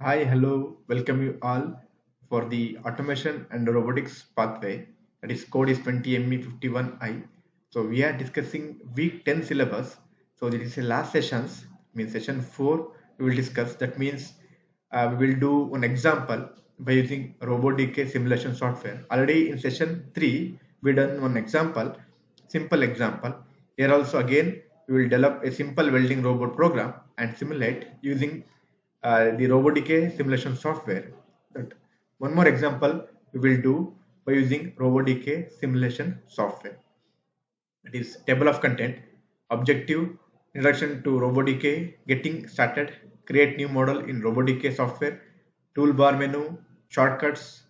Hi, hello, welcome you all for the automation and robotics pathway. That is code is 20ME51I. So we are discussing week 10 syllabus. So this is the last sessions, means session 4 we will discuss. That means we will do one example by using RoboDK simulation software. Already in session 3 we done one example, simple example. Here also again we will develop a simple welding robot program and simulate using the RoboDK simulation software. That one more example we will do by using RoboDK simulation software. That is table of content, objective, introduction to RoboDK, getting started, create new model in RoboDK software, toolbar menu, shortcuts,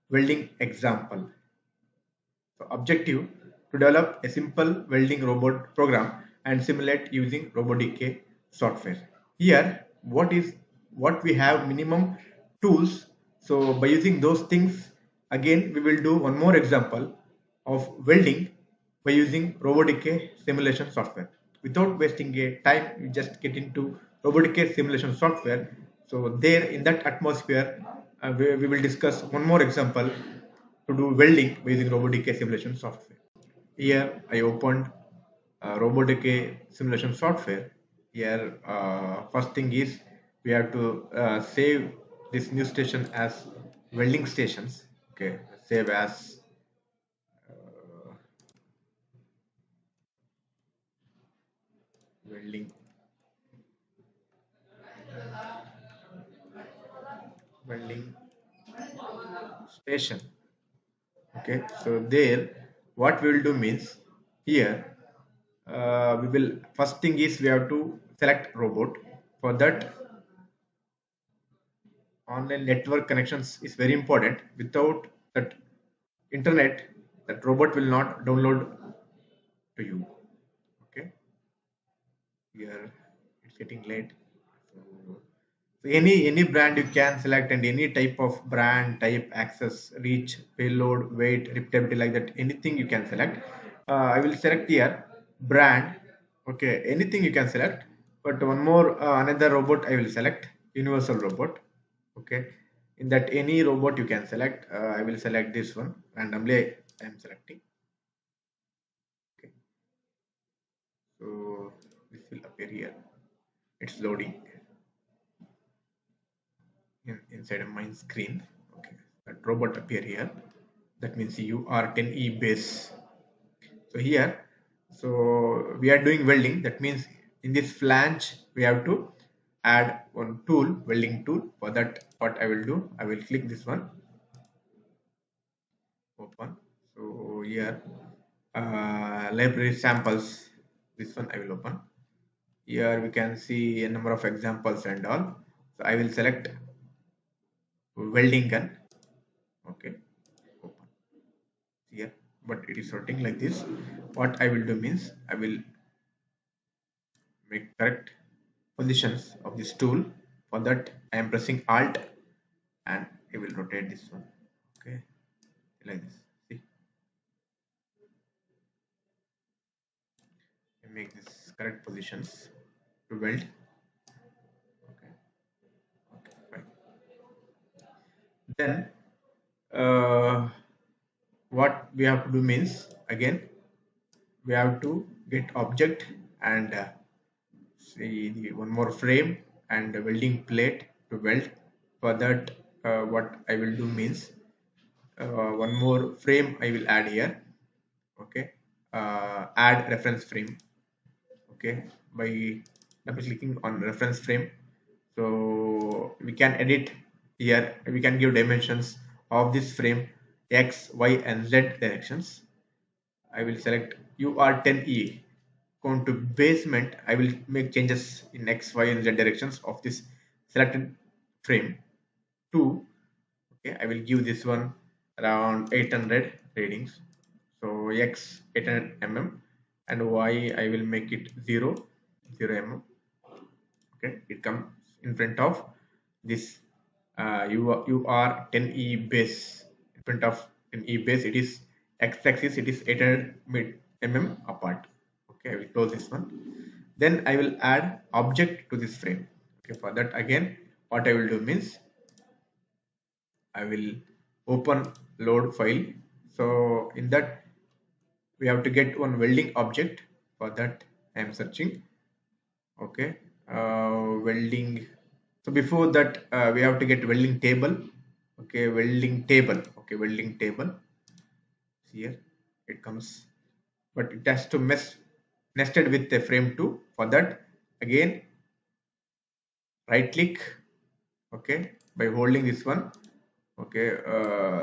welding example. So objective to develop a simple welding robot program and simulate using RoboDK software. Here, what we have minimum tools. So by using those things, again we will do one more example of welding by using RoboDK simulation software. Without wasting a time, we just get into RoboDK simulation software. So there in that atmosphere, we will discuss one more example to do welding by using RoboDK simulation software. Here I opened RoboDK simulation software. Here first thing is we have to save this new station as welding stations. Okay, save as welding welding station. Okay, so there what we will do means here we will first thing is we have to select robot. For that, online network connections is very important. Without that internet, that robot will not download to you. Okay, here it's getting late. So any brand you can select, and any type of brand type, access, reach, payload, weight, repeatability, like that, anything you can select. I will select here brand. Okay, anything you can select, but one more another robot I will select, universal robot. Okay, in that any robot you can select. I will select this one randomly. I am selecting. Okay, so this will appear here. It's loading inside of my screen. Okay, that robot appear here. That means UR10E base. So here, so we are doing welding. That means in this flange we have to add one tool, welding tool. For that, what I will do, I will click this one, open. So here, library samples. This one I will open. Here we can see a number of examples and all. So I will select welding gun. Okay, open here, but it is sorting like this. What I will do means I will make correct positions of this tool. For that, I am pressing Alt and I will rotate this one. Okay, like this. See, I make this correct positions to weld. Okay, okay, fine. Then what we have to do means, again we have to get object and see one more frame and a welding plate to weld. For that, what I will do means one more frame I will add here. Okay, add reference frame. Okay, by double clicking on reference frame, so we can edit here. We can give dimensions of this frame, x, y and z directions. I will select UR10E. Going to basement, I will make changes in x, y and z directions of this selected frame. 2. Okay, I will give this one around 800 readings. So x 800 mm and y I will make it 0 mm. Okay, it comes in front of this UR10E base. In front of an E base, it is x-axis, it is 800 mm apart. Okay, I will close this one. Then I will add object to this frame. Okay, for that, again what I will do means I will open load file. So in that we have to get one welding object. For that I am searching. Okay, welding. So before that we have to get welding table. Okay, welding table. Okay, welding table. Here it comes, but it has to mess nested with the frame 2. For that again right click. Okay, by holding this one. Okay,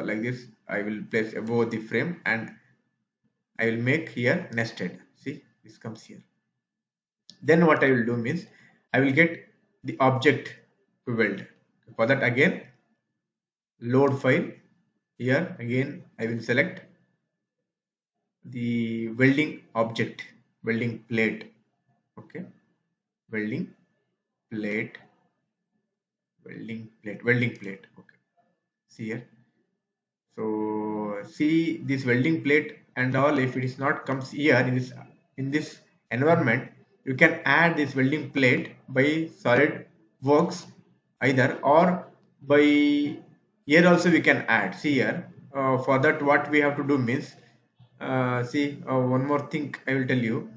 like this I will place above the frame and I will make here nested. See, this comes here. Then what I will do means I will get the object to weld. For that again load file. Here again I will select the welding object, welding plate. Okay, welding plate, welding plate. Okay, see here. So see this welding plate and all, if it is not comes here in this environment, you can add this welding plate by solid works either, or by here also we can add. See here, for that what we have to do means see one more thing I will tell you.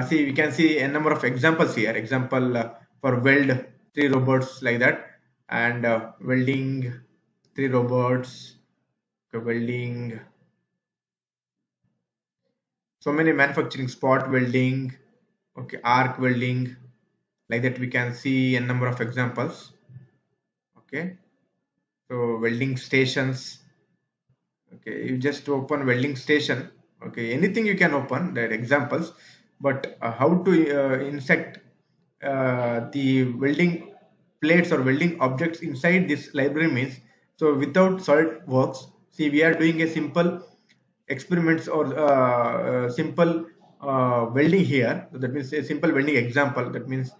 See, we can see a number of examples here. Example for weld 3 robots like that, and welding 3 robots. Okay, welding, so many manufacturing, spot welding. Okay, arc welding, like that we can see a number of examples. Okay, so welding stations. Okay, you just open welding station. Okay, anything you can open that examples, but how to insert the welding plates or welding objects inside this library means, so without SolidWorks, see we are doing a simple experiments or simple welding here. So that means a simple welding example. That means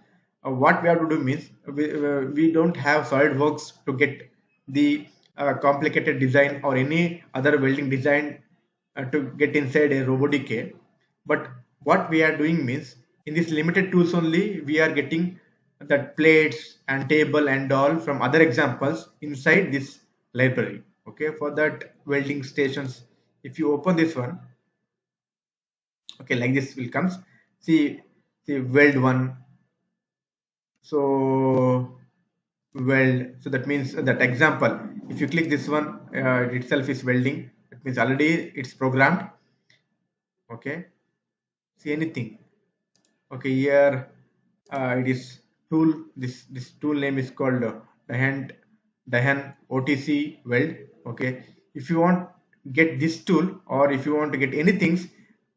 what we have to do means we don't have SolidWorks to get the complicated design or any other welding design to get inside a RoboDK. But what we are doing means in this limited tools only we are getting that plates and table and all from other examples inside this library. Okay, for that welding stations, if you open this one, okay, like this will comes. See weld one. So weld, so that means that example, if you click this one, it itself is welding. That means already it's programmed. Okay, see anything. Okay, here it is tool. This tool name is called Dahan OTC weld. Okay, if you want get this tool or if you want to get anything,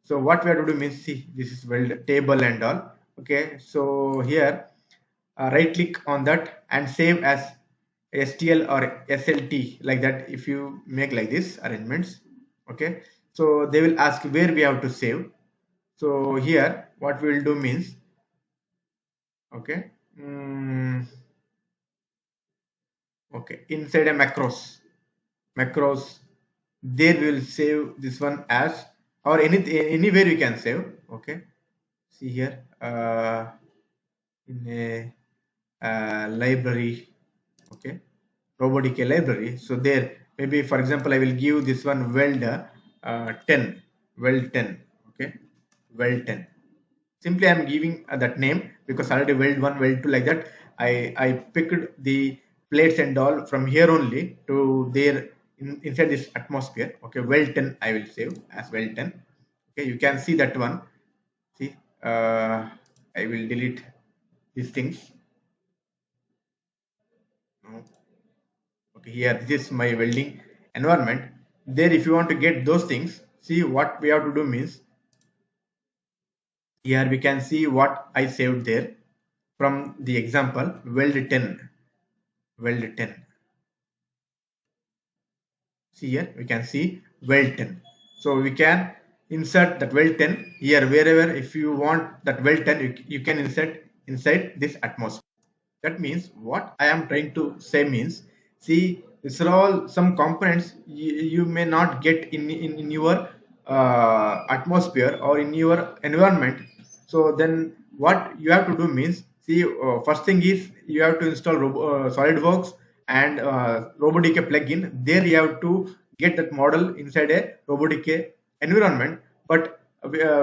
so what we have to do means, see this is weld table and all. Okay, so here right click on that and save as STL or SLT, like that. If you make like this arrangements, okay, so they will ask where we have to save. So here what we will do means, okay, okay, inside a macros there we will save this one as, or anywhere you can save. Okay, see here in a library. Okay, RoboDK library. So there maybe for example I will give this one weld 10, weld 10. Okay, weld 10. Simply I'm giving that name because already weld 1, weld 2, like that. I picked the plates and all from here only to there inside this atmosphere. Okay, weld 10 I will save as weld 10. Okay, you can see that one. See, I will delete these things. No. Okay, here this is my welding environment. There, if you want to get those things, see what we have to do means, here we can see what I saved there from the example weld 10, weld 10. See here we can see weld 10. So we can insert that weld 10 here wherever. If you want that weld 10, you can insert inside this atmosphere. That means what I am trying to say means, see these are all some components you may not get in your atmosphere or in your environment. So then what you have to do means, see first thing is you have to install SolidWorks and RoboDK plugin. There you have to get that model inside a RoboDK environment. But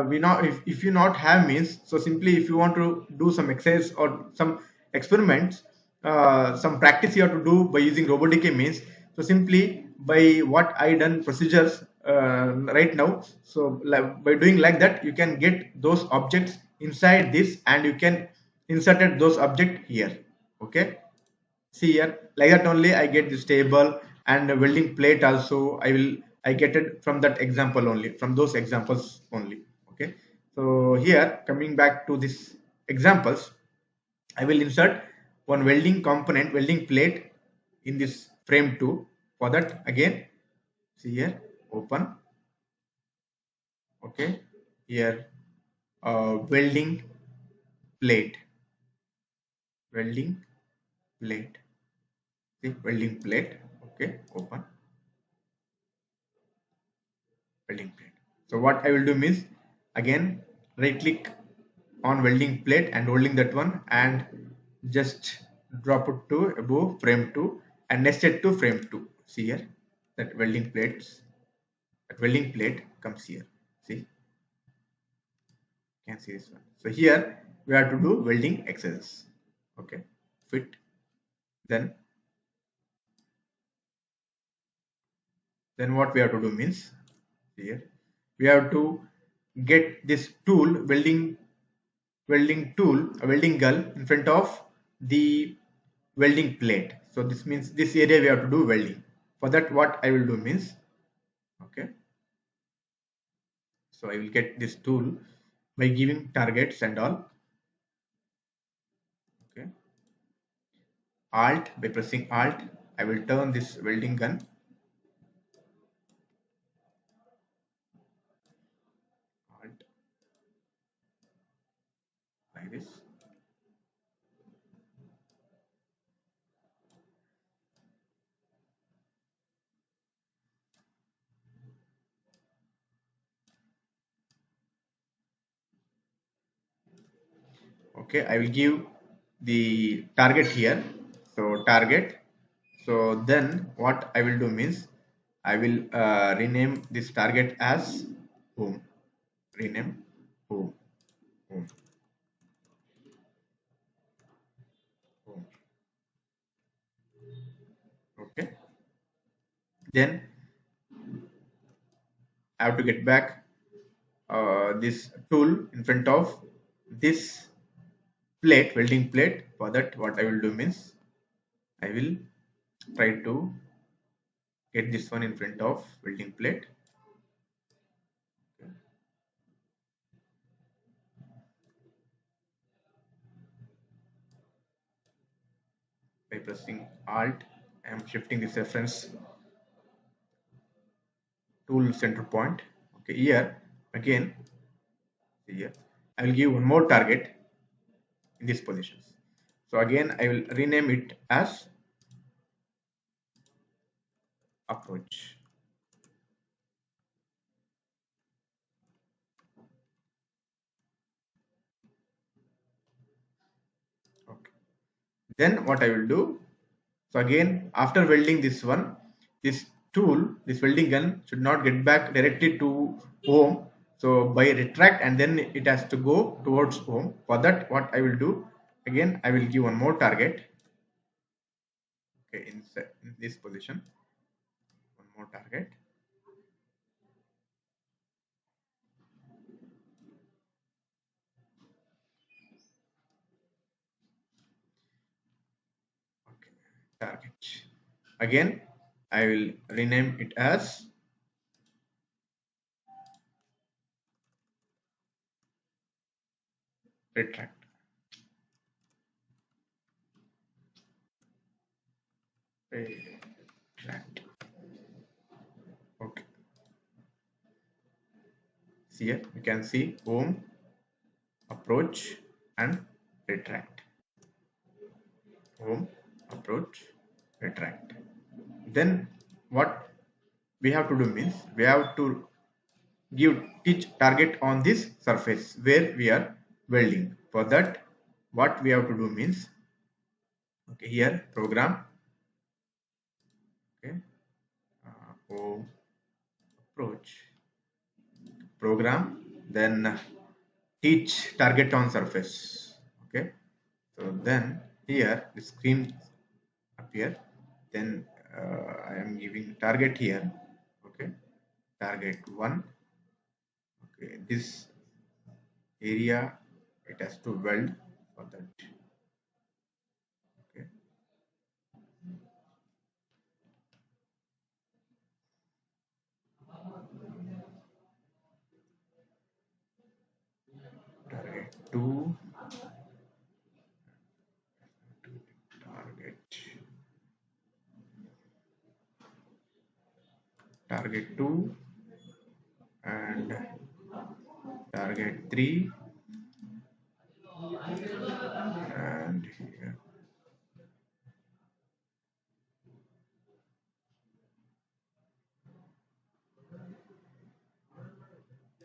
we not if you not have means, so simply if you want to do some exercise or some experiments, some practice you have to do by using RoboDK means. So simply by what I done procedures right now. So by doing like that, you can get those objects inside this, and you can inserted those object here. Okay, see here, like that only I get this table, and a welding plate also I get it from that example only, from those examples only. Okay, so here coming back to this examples, I will insert one welding component, welding plate in this frame 2. For that, again, see here, open. Okay, here, welding plate, welding plate, see, welding plate. Okay, open welding plate. So what I will do means, again, right click on welding plate and holding that one, and just drop it to above frame 2 and nested to frame 2. See here, that welding plates, that welding plate comes here. See, you can see this one. So here we have to do welding exercises. Okay, fit. Then what we have to do means, here we have to get this tool, welding tool, a welding gun in front of the welding plate. So this means this area we have to do welding. For that, what I will do means, okay, so I will get this tool by giving targets and all. Okay, alt, by pressing alt, I will turn this welding gun, alt, like this. Okay, I will give the target here. So target. So then what I will do means, I will rename this target as home. Rename home. Home. Home. Okay. Then I have to get back this tool in front of this plate, welding plate. For that, what I will do means, I will try to get this one in front of welding plate. Okay. By pressing alt, I am shifting this reference tool center point. Okay, here again, here I will give one more target in these positions. So again, I will rename it as approach. Okay. Then what I will do, so again, after welding this one, this tool, this welding gun should not get back directly to home. So by retract, and then it has to go towards home. For that, what I will do, again, I will give one more target. Okay, in this position, one more target. Okay, target. Again, I will rename it as retract. Retract. Okay. See here, you can see home, approach, and retract. Home, approach, retract. Then what we have to do means, we have to give teach target on this surface where we are welding. For that, what we have to do means, okay, here program, home approach program, then teach target on surface. Okay, so then here the screen appear, then I am giving target here. Okay, target 1. Okay, this area it has to weld for that. Okay, target 2, target target 2 and target 3 and here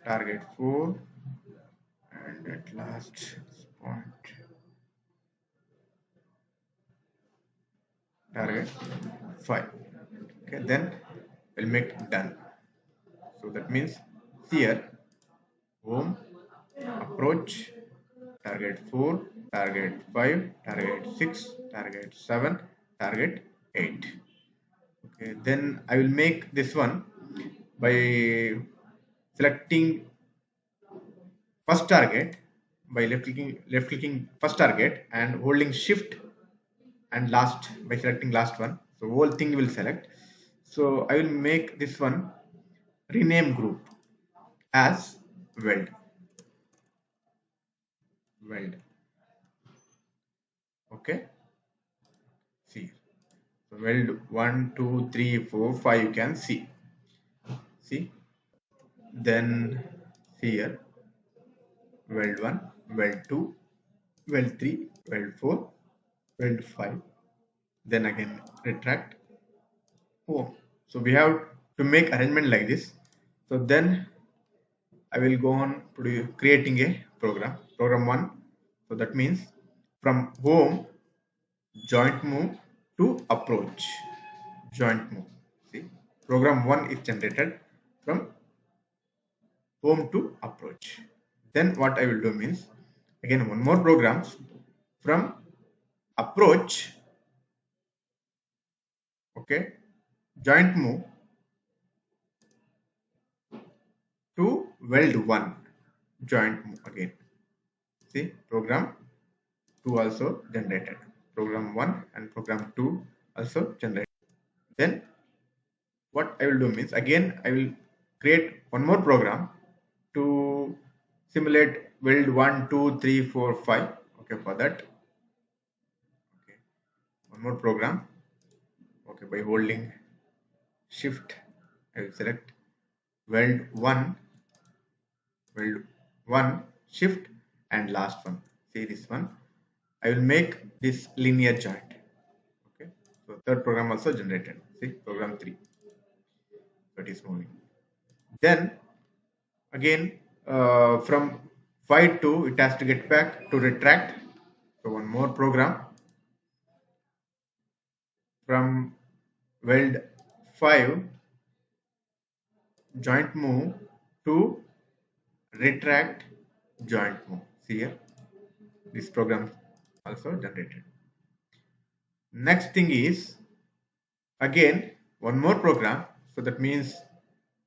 target 4 and at last this point target 5. Okay, then we'll make done. So that means here home approach target 4, target 5, target 6, target 7, target 8. Okay, then I will make this one by selecting first target by left clicking first target and holding shift and last by selecting last one. So whole thing will select. So I will make this one rename group as weld. Okay, see, so weld 1 2 3 4 5 you can see, then here weld 1, weld 2, weld 3, weld 4, weld 5, then again retract. Oh, so we have to make arrangement like this. So then I will go on creating a program 1. So that means from home joint move to approach joint move. See, program 1 is generated from home to approach. Then what I will do means again one more programs from approach. Okay, joint move to weld 1 joint move again. See, program 2 also generated, program 1 and program 2 also generated. Then what I will do means again I will create one more program to simulate weld 1 2 3 4 5. Okay, for that, okay, one more program. Okay, by holding shift I will select weld 1, weld 1, shift and last one. See this one, I will make this linear joint. Okay, so third program also generated. See, program 3, that is moving. Then again from 5 to it has to get back to retract. So one more program from weld 5 joint move to retract joint move. See here, this program also generated. Next thing is again one more program. So that means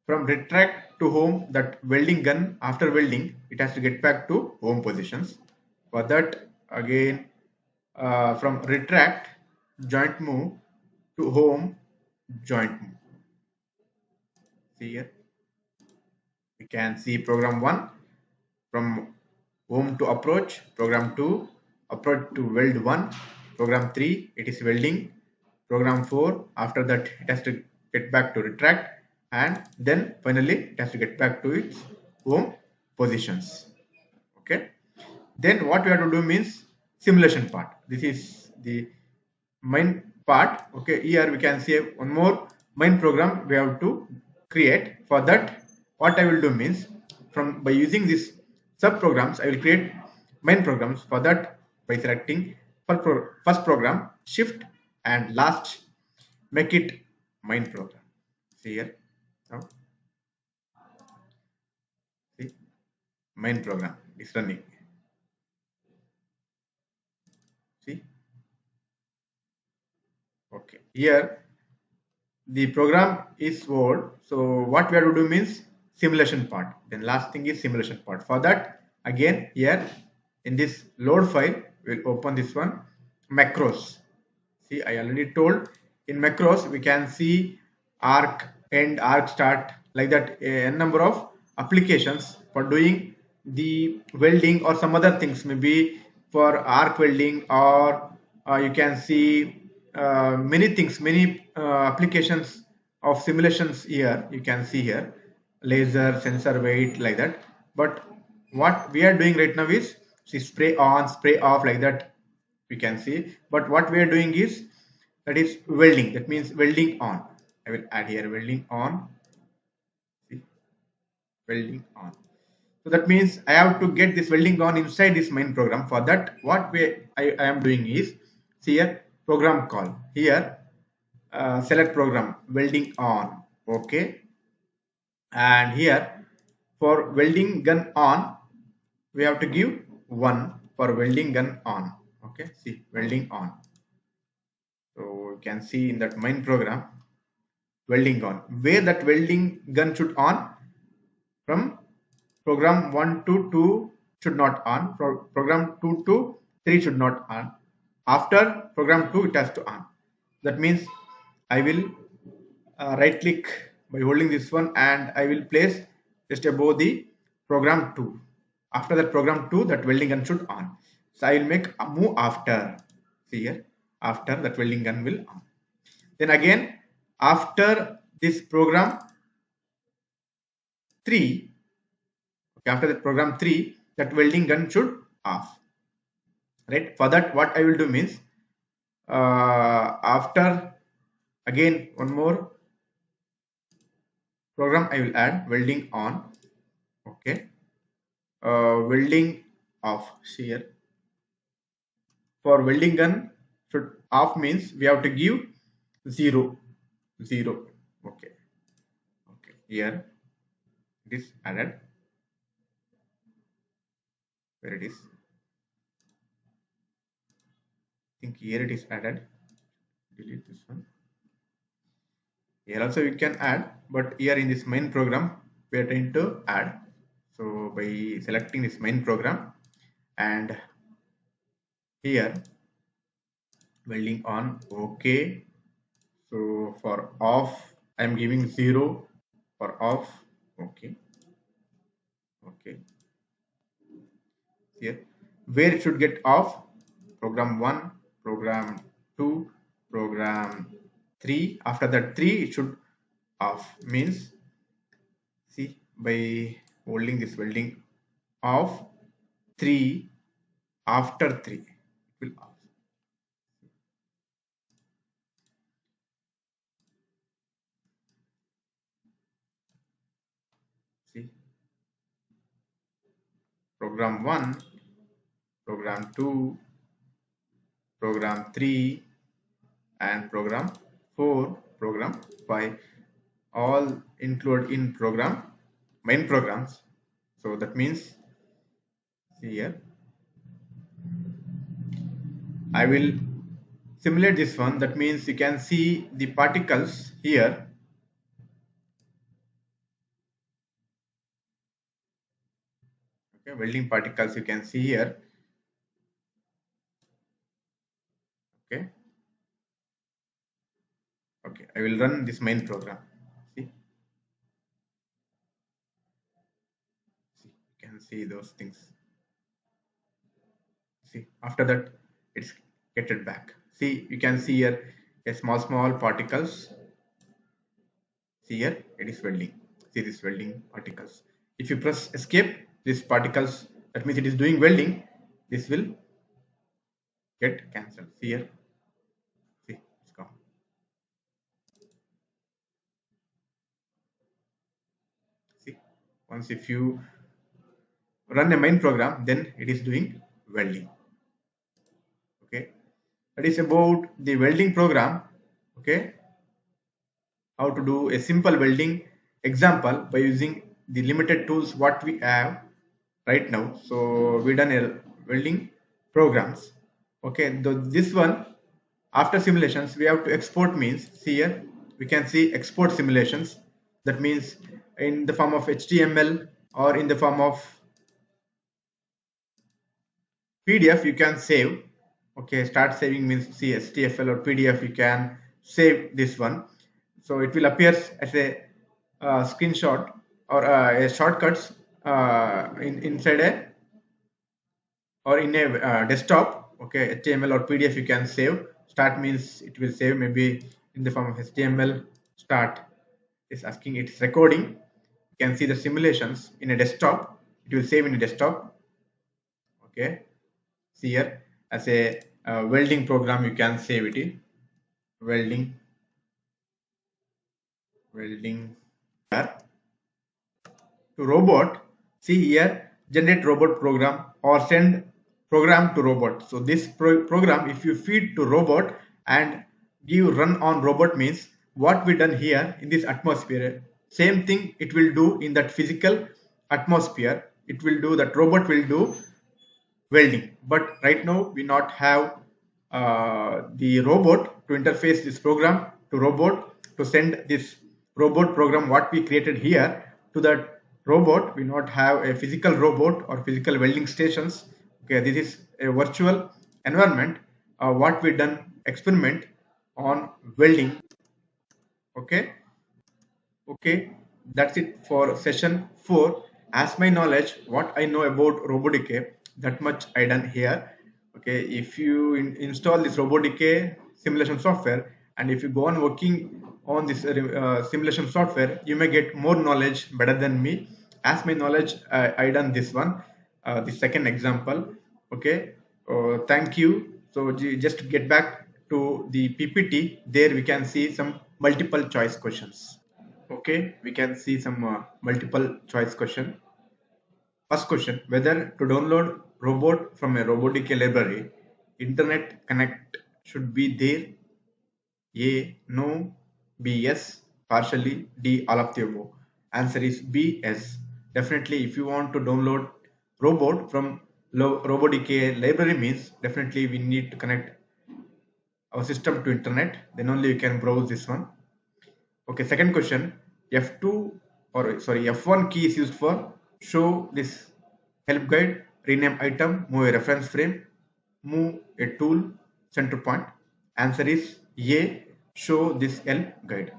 from retract to home, that welding gun after welding it has to get back to home positions. For that again from retract joint move to home joint move. See here, we can see program 1 from home to approach, program 2 approach to weld 1, program 3 it is welding, program 4 after that it has to get back to retract, and then finally it has to get back to its home positions. Okay, then what we have to do means simulation part. This is the main part. Okay, here we can see one more main program we have to create. For that what I will do means from by using this sub programs I will create main programs. For that by selecting first program shift and last make it main program. See here. Now see main program is running. See, okay, here the program is old, so what we have to do means simulation part. Then last thing is simulation part. For that, again here in this load file we'll open this one, macros. See, I already told in macros we can see arc end, arc start, like that, a n number of applications for doing the welding or some other things, maybe for arc welding, or you can see many things, many applications of simulations. Here you can see here laser, sensor, weight, like that. But what we are doing right now is, see, spray on, spray off, like that we can see. But what we are doing is, that is welding, that means welding on. I will add here welding on. See, welding on. So that means I have to get this welding on inside this main program. For that, what I am doing is, see here, program call here, select program welding on. Okay, and here for welding gun on we have to give 1 for welding gun on. Okay, see, welding on. So you can see in that main program welding on, where that welding gun should on, from program 1 to 2 should not on, program 2 to 3 should not on, after program 2 it has to on. That means I will right click by holding this one, and I will place just above the program 2. After that program 2, that welding gun should on. So I will make a move after. See here, after that welding gun will on. Then again, after this program 3, okay, after that program 3, that welding gun should off. Right? For that, what I will do means, after again one more program I will add welding on. Okay, welding off. See here, for welding gun should off means we have to give 0. Okay, okay, here it is added, where it is, I think here it is added. Delete this one. Here also you can add, but here in this main program we are trying to add. So by selecting this main program, and here welding on. Okay, so for off I am giving 0 for off. Okay, okay, here where it should get off, program 1, program 2, program 3. After that 3 it should off, means, see, by holding this welding off 3, after 3 it will off. See, program 1, program 2, program 3, and program 4, program 5, all include in program main programs. So that means, see here, I will simulate this one. That means you can see the particles here. Okay, welding particles you can see here. Okay, okay, I will run this main program. See, you can see those things. See, after that it's getted back. See, you can see here a small particles. See here, it is welding. See this welding particles. If you press escape, these particles, that means it is doing welding, this will get cancelled. See here, see, it's gone. See, once if you run a main program, then it is doing welding. Okay, that is about the welding program. Okay, how to do a simple welding example by using the limited tools what we have right now. So we done a welding programs. Okay, this one after simulations we have to export means see here we can see export simulations, that means in the form of HTML or in the form of PDF you can save. Okay, start saving means see STFL or PDF you can save this one. So it will appear as a screenshot or a shortcuts inside a or in a desktop. Okay, HTML or PDF you can save. Start means it will save maybe in the form of HTML. Start is asking it's recording. You can see the simulations in a desktop. It will save in a desktop. Okay, see here as a welding program you can save it in welding to robot. See here generate robot program or send program to robot. So this program if you feed to robot and give run on robot means what we done here in this atmosphere, same thing it will do in that physical atmosphere. It will do that, robot will do welding, but right now we not have the robot to interface this program to robot to send this robot program what we created here to that robot. We not have a physical robot or physical welding stations. Okay, this is a virtual environment what we done experiment on welding. Okay, okay, that's it for session 4. As my knowledge, what I know about RoboDK, that much I done here. Okay, if you install this RoboDK simulation software and if you go on working on this simulation software, you may get more knowledge better than me. As my knowledge, I done this one, the second example. Okay, thank you. So just get back to the PPT. There we can see some multiple choice questions. Okay, we can see some multiple choice question. First question, whether to download robot from a RoboDK library, internet connect should be there. A, no. B, yes. Partially. D, all of the above. Answer is B, yes. Definitely if you want to download robot from RoboDK library means definitely we need to connect our system to internet, then only you can browse this one. Okay, second question. F2 or sorry, F1 key is used for show this help guide, rename item, move a reference frame, move a tool center point. Answer is A, show this help guide.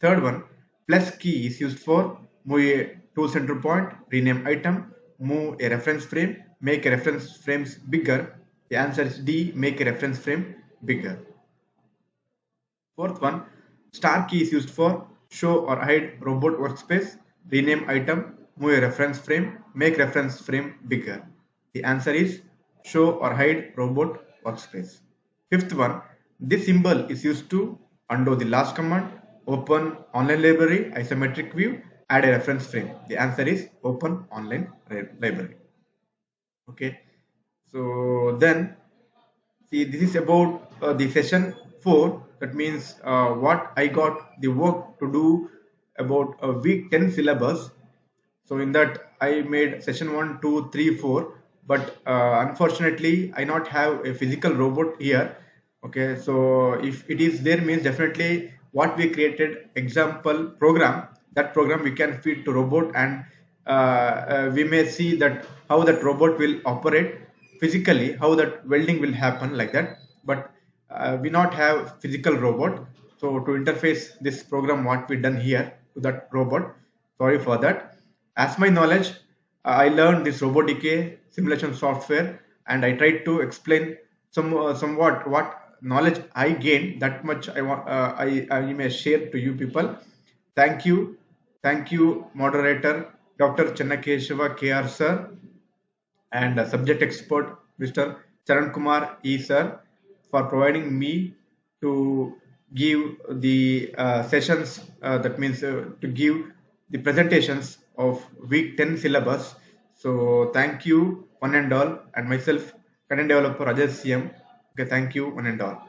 Third one, plus key is used for move a tool center point, rename item, move a reference frame, make a reference frames bigger. The answer is D, make a reference frame bigger. Fourth one, star key is used for show or hide robot workspace, rename item, move a reference frame, make reference frame bigger. The answer is show or hide robot workspace. Fifth one, this symbol is used to undo the last command, open online library, isometric view, add a reference frame. The answer is open online library. Okay, so then see, this is about the session 4. That means what I got the work to do about a week 10 syllabus. So in that I made session 1, 2, 3, 4. But unfortunately, I not have a physical robot here. Okay, so if it is there means definitely what we created example program, that program we can feed to robot and we may see that how that robot will operate physically, how that welding will happen like that. But we not have physical robot, so to interface this program what we done here to that robot, sorry for that. As my knowledge, I learned this RoboDK simulation software and I tried to explain somewhat what knowledge I gained. That much I want I may share to you people. Thank you, thank you, moderator Dr. Chennakeshava KR sir and subject expert Mr. Charan Kumar E sir for providing me to give the sessions, that means to give the presentations of week 10 syllabus. So thank you one and all, and myself content developer Rajat CM. Okay, thank you one and all.